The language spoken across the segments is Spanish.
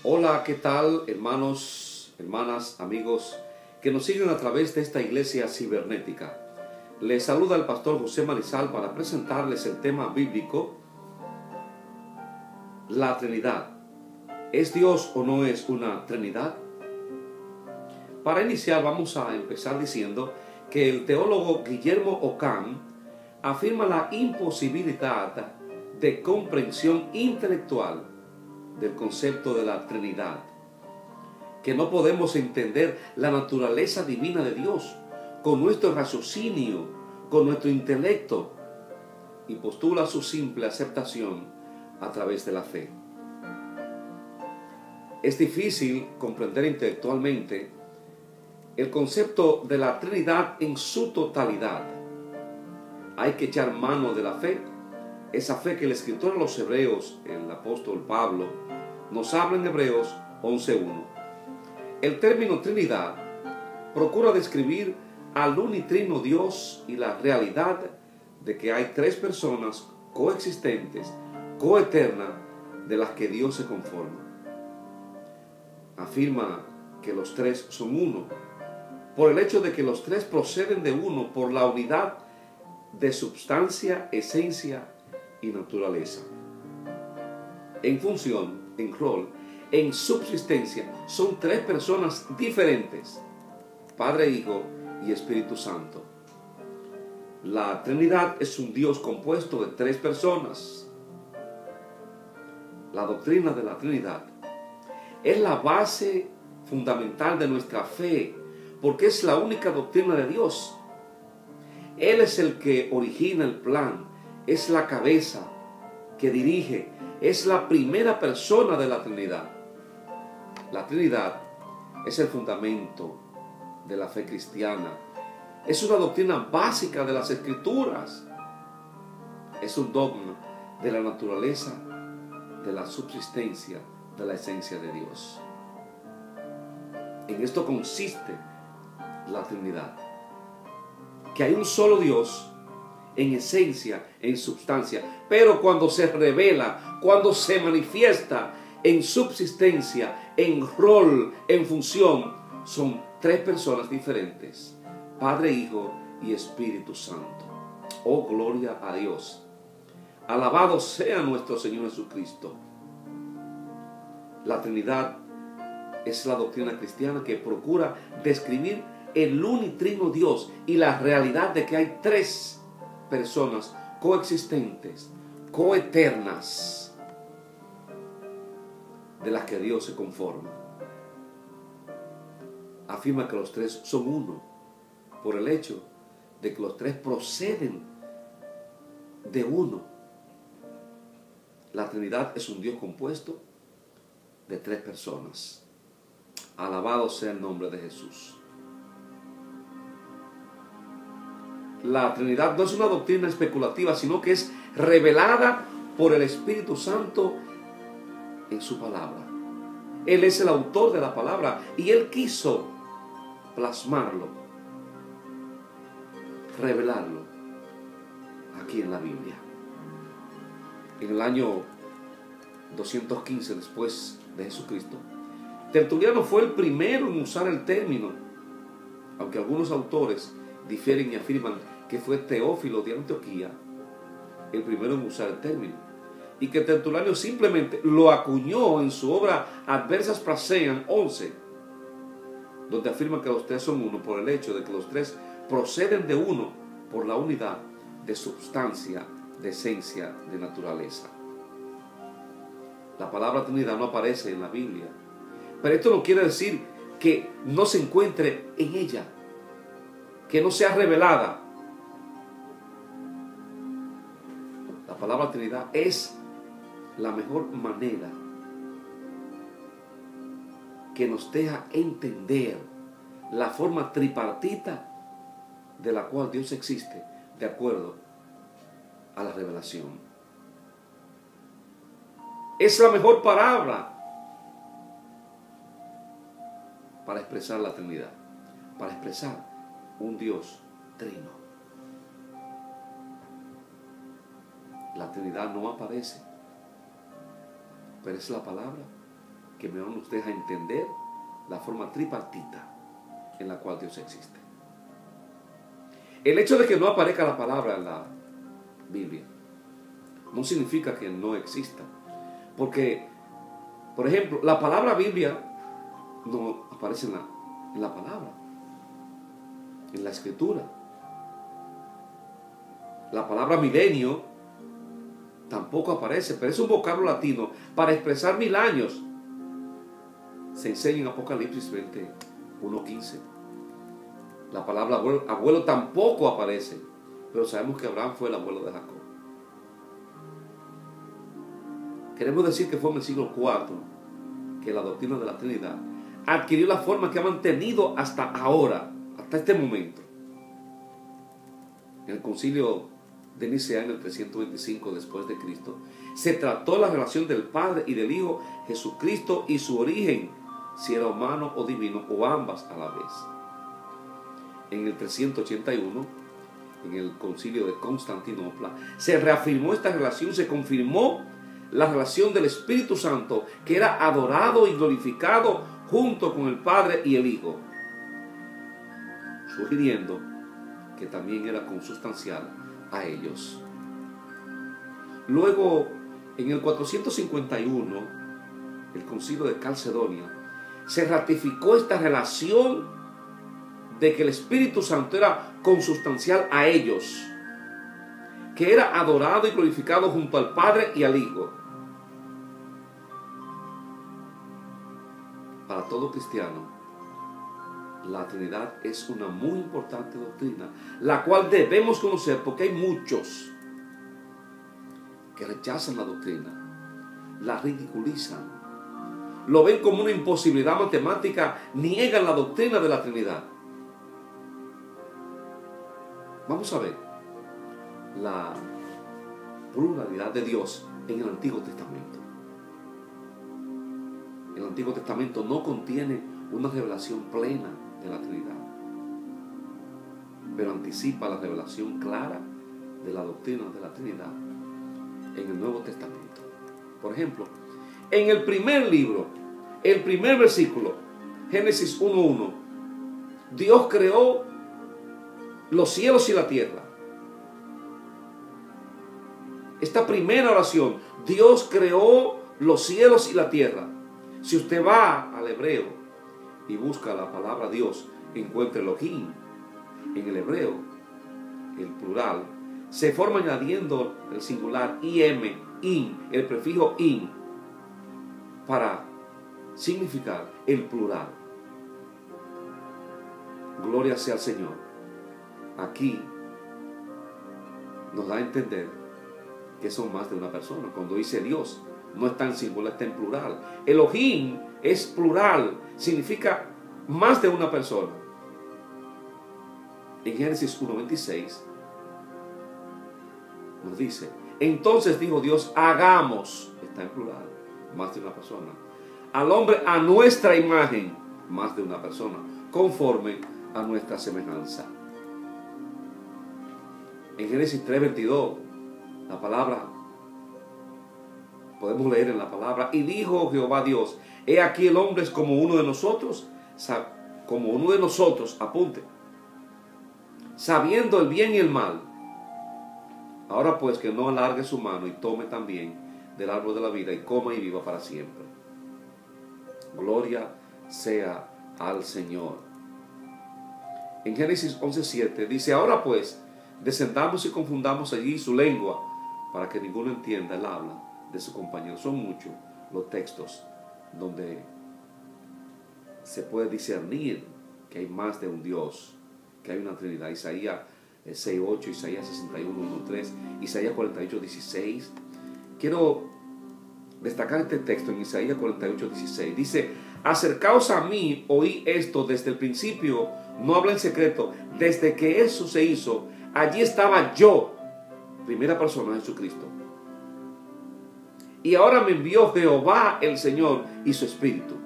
Hola, ¿qué tal, hermanos, hermanas, amigos que nos siguen a través de esta iglesia cibernética? Les saluda el pastor José Marizal para presentarles el tema bíblico, la Trinidad. ¿Es Dios o no es una Trinidad? Para iniciar vamos a empezar diciendo que el teólogo Guillermo Ockham afirma la imposibilidad de comprensión intelectual del concepto de la Trinidad, que no podemos entender la naturaleza divina de Dios con nuestro raciocinio, con nuestro intelecto, y postula su simple aceptación a través de la fe. Es difícil comprender intelectualmente el concepto de la Trinidad en su totalidad. Hay que echar mano de la fe, esa fe que el escritor de los Hebreos, el apóstol Pablo, nos habla en Hebreos 11:1. El término Trinidad procura describir al unitrino Dios y la realidad de que hay tres personas coexistentes, coeternas, de las que Dios se conforma. Afirma que los tres son uno, por el hecho de que los tres proceden de uno por la unidad de substancia, esencia y naturaleza. En función, en rol, en subsistencia, son tres personas diferentes: Padre, Hijo y Espíritu Santo. La Trinidad es un Dios compuesto de tres personas. La doctrina de la Trinidad es la base fundamental de nuestra fe, porque es la única doctrina de Dios. Él es el que origina el plan, es la cabeza que dirige, es la primera persona de la Trinidad. La Trinidad es el fundamento de la fe cristiana. Es una doctrina básica de las Escrituras. Es un dogma de la naturaleza, de la subsistencia, de la esencia de Dios. En esto consiste la Trinidad, que hay un solo Dios en esencia, en substancia, pero cuando se revela, cuando se manifiesta en subsistencia, en rol, en función, son tres personas diferentes: Padre, Hijo y Espíritu Santo. Oh, gloria a Dios. Alabado sea nuestro Señor Jesucristo. La Trinidad es la doctrina cristiana que procura describir el unitrino Dios y la realidad de que hay tres personas coexistentes, coeternas, de las que Dios se conforma. Afirma que los tres son uno por el hecho de que los tres proceden de uno. La Trinidad es un Dios compuesto de tres personas. Alabado sea el nombre de Jesús. La Trinidad no es una doctrina especulativa, sino que es revelada por el Espíritu Santo en su palabra. Él es el autor de la palabra y Él quiso plasmarlo, revelarlo aquí en la Biblia. En el año 215 después de Jesucristo, Tertuliano fue el primero en usar el término, aunque algunos autores difieren y afirman que fue Teófilo de Antioquía el primero en usar el término, y que Tertuliano simplemente lo acuñó en su obra Adversas Praxeas 11, donde afirma que los tres son uno por el hecho de que los tres proceden de uno por la unidad de substancia, de esencia, de naturaleza. La palabra Trinidad no aparece en la Biblia, pero esto no quiere decir que no se encuentre en ella, que no sea revelada. La palabra Trinidad es la mejor manera que nos deja entender la forma tripartita de la cual Dios existe, de acuerdo a la revelación. Es la mejor palabra para expresar la Trinidad, para expresar un Dios trino. La Trinidad no aparece, pero es la palabra que me van ustedes a entender la forma tripartita en la cual Dios existe. El hecho de que no aparezca la palabra en la Biblia no significa que no exista. Porque, por ejemplo, la palabra Biblia no aparece en la palabra, en la escritura. La palabra milenio tampoco aparece, pero es un vocablo latino para expresar 1000 años. Se enseña en Apocalipsis 21:15. La palabra abuelo tampoco aparece, pero sabemos que Abraham fue el abuelo de Jacob. Queremos decir que fue en el siglo IV que la doctrina de la Trinidad adquirió la forma que ha mantenido hasta ahora, hasta este momento. En el concilio de Nicea, en el 325 después de Cristo, se trató la relación del Padre y del Hijo Jesucristo y su origen, si era humano o divino, o ambas a la vez. En el 381, en el concilio de Constantinopla, se reafirmó esta relación, se confirmó la relación del Espíritu Santo, que era adorado y glorificado junto con el Padre y el Hijo, sugiriendo que también era consustancial a ellos. Luego, en el 451, el concilio de Calcedonia, se ratificó esta relación de que el Espíritu Santo era consustancial a ellos, que era adorado y glorificado junto al Padre y al Hijo. Para todo cristiano, la Trinidad es una muy importante doctrina, la cual debemos conocer, porque hay muchos que rechazan la doctrina, la ridiculizan, lo ven como una imposibilidad matemática, niegan la doctrina de la Trinidad. Vamos a ver la pluralidad de Dios en el Antiguo Testamento. El Antiguo Testamento no contiene una revelación plena de la Trinidad, pero anticipa la revelación clara de la doctrina de la Trinidad en el Nuevo Testamento. Por ejemplo, en el primer libro, el primer versículo, Génesis 1:1, Dios creó los cielos y la tierra. Esta primera oración, Dios creó los cielos y la tierra. Si usted va al hebreo y busca la palabra Dios, encuentra Elohim. En el hebreo, el plural, se forma añadiendo el singular in, el prefijo in, para significar el plural. Gloria sea al Señor. Aquí nos da a entender que son más de una persona. Cuando dice Dios, no está en singular, está en plural. Elohim es plural, significa más de una persona. En Génesis 1:26 nos dice, entonces dijo Dios, hagamos, está en plural, más de una persona, al hombre a nuestra imagen, más de una persona, conforme a nuestra semejanza. En Génesis 3:22, la palabra, podemos leer en la palabra, y dijo Jehová Dios, he aquí el hombre es como uno de nosotros, apunte, sabiendo el bien y el mal. Ahora pues que no alargue su mano y tome también del árbol de la vida y coma y viva para siempre. Gloria sea al Señor. En Génesis 11:7 dice, ahora pues, descendamos y confundamos allí su lengua, para que ninguno entienda el habla de su compañero. Son muchos los textos donde se puede discernir que hay más de un Dios, que hay una Trinidad. Isaías 6:8, Isaías 61:1-3, Isaías 48:16. Quiero destacar este texto en Isaías 48:16. Dice, acercaos a mí, oí esto desde el principio, no habla en secreto, desde que eso se hizo, allí estaba yo, primera persona, Jesucristo. Y ahora me envió Jehová el Señor y su Espíritu.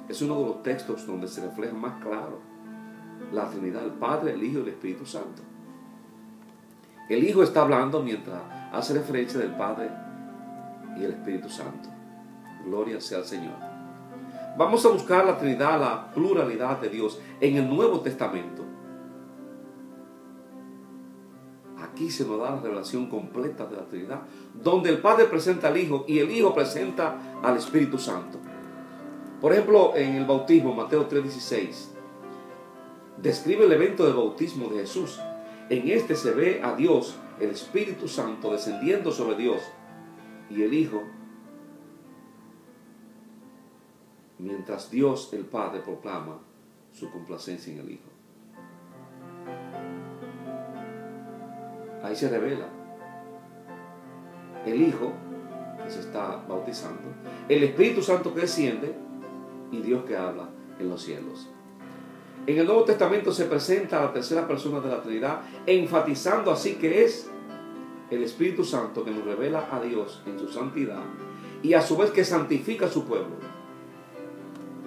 Es uno de los textos donde se refleja más claro la Trinidad, el Padre, el Hijo y el Espíritu Santo. El Hijo está hablando mientras hace referencia del Padre y el Espíritu Santo. Gloria sea al Señor. Vamos a buscar la Trinidad, la pluralidad de Dios en el Nuevo Testamento. Aquí se nos da la revelación completa de la Trinidad, donde el Padre presenta al Hijo y el Hijo presenta al Espíritu Santo. Por ejemplo, en el bautismo, Mateo 3:16, describe el evento del bautismo de Jesús. En este se ve a Dios, el Espíritu Santo, descendiendo sobre Dios y el Hijo, mientras Dios el Padre proclama su complacencia en el Hijo. Ahí se revela el Hijo que se está bautizando, el Espíritu Santo que desciende y Dios que habla en los cielos. En el Nuevo Testamento se presenta a la tercera persona de la Trinidad, enfatizando así que es el Espíritu Santo que nos revela a Dios en su santidad y a su vez que santifica a su pueblo.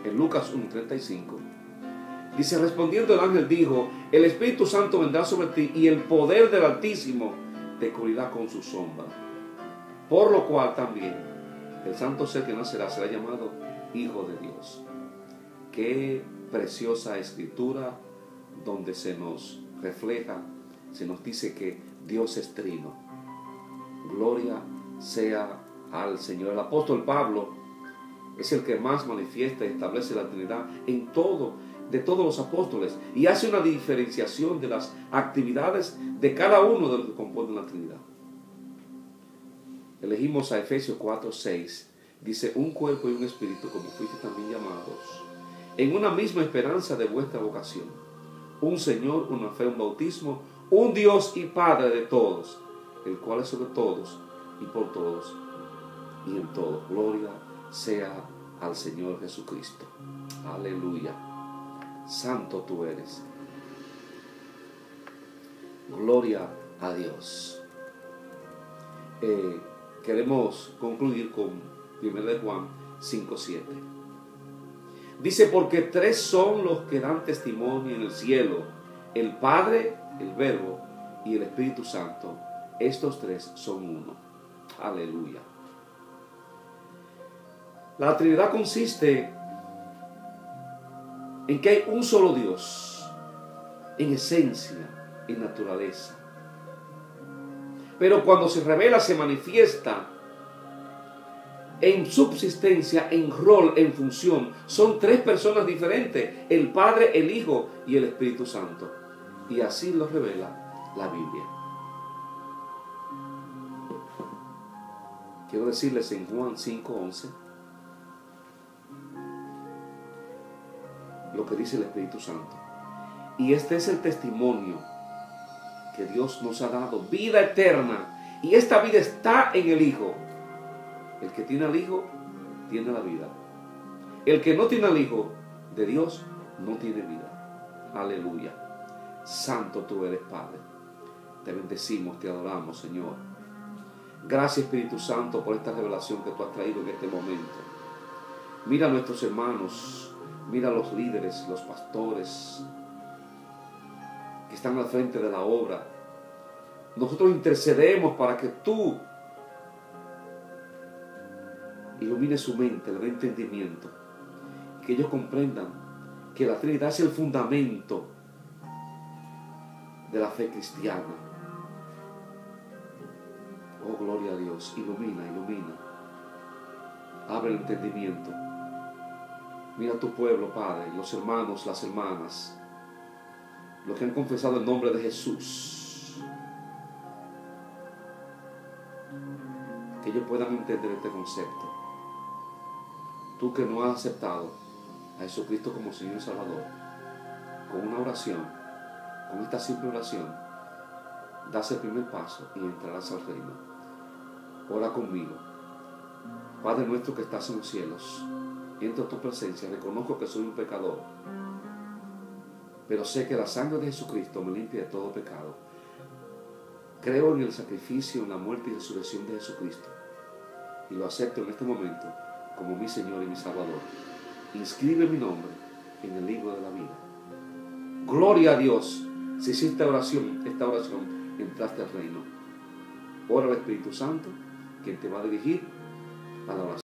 En Lucas 1:35 dice: respondiendo el ángel dijo: el Espíritu Santo vendrá sobre ti y el poder del Altísimo te cubrirá con su sombra. Por lo cual también el santo ser que nacerá será llamado Hijo de Dios. Qué preciosa escritura donde se nos refleja, se nos dice que Dios es trino. Gloria sea al Señor. El apóstol Pablo es el que más manifiesta y establece la Trinidad de todos los apóstoles, y hace una diferenciación de las actividades de cada uno de los que componen la Trinidad. Elegimos a Efesios 4:6, dice: un cuerpo y un espíritu, como fuiste también llamados, en una misma esperanza de vuestra vocación, un Señor, una fe, un bautismo, un Dios y Padre de todos, el cual es sobre todos y por todos y en todos. Gloria sea al Señor Jesucristo. Aleluya. Santo tú eres. Gloria a Dios. Queremos concluir con 1 Juan 5:7. Dice: porque tres son los que dan testimonio en el cielo, el Padre, el Verbo y el Espíritu Santo. Estos tres son uno. Aleluya. La Trinidad consiste en que hay un solo Dios, en esencia, en naturaleza. Pero cuando se revela, se manifiesta en subsistencia, en rol, en función. Son tres personas diferentes: el Padre, el Hijo y el Espíritu Santo. Y así lo revela la Biblia. Quiero decirles en Juan 5:11 lo que dice el Espíritu Santo. Y este es el testimonio que Dios nos ha dado: vida eterna. Y esta vida está en el Hijo. El que tiene al Hijo tiene la vida. El que no tiene al Hijo de Dios no tiene vida. Aleluya. Santo tú eres, Padre. Te bendecimos, te adoramos, Señor. Gracias, Espíritu Santo, por esta revelación que tú has traído en este momento. Mira a nuestros hermanos, mira a los líderes, los pastores que están al frente de la obra. Nosotros intercedemos para que tú ilumines su mente, le dé entendimiento, que ellos comprendan que la Trinidad es el fundamento de la fe cristiana. Oh, gloria a Dios. Ilumina, ilumina. Abre el entendimiento. Mira a tu pueblo, Padre, los hermanos, las hermanas, los que han confesado el nombre de Jesús, que ellos puedan entender este concepto. Tú que no has aceptado a Jesucristo como Señor y Salvador, con una oración, con esta simple oración, das el primer paso y entrarás al reino. Ora conmigo. Padre nuestro que estás en los cielos, entro a tu presencia, reconozco que soy un pecador, pero sé que la sangre de Jesucristo me limpia de todo pecado. Creo en el sacrificio, en la muerte y resurrección de Jesucristo, y lo acepto en este momento como mi Señor y mi Salvador. Inscribe mi nombre en el libro de la vida. Gloria a Dios. Si hiciste esta oración, entraste al reino. Ora al Espíritu Santo, quien te va a dirigir a la oración.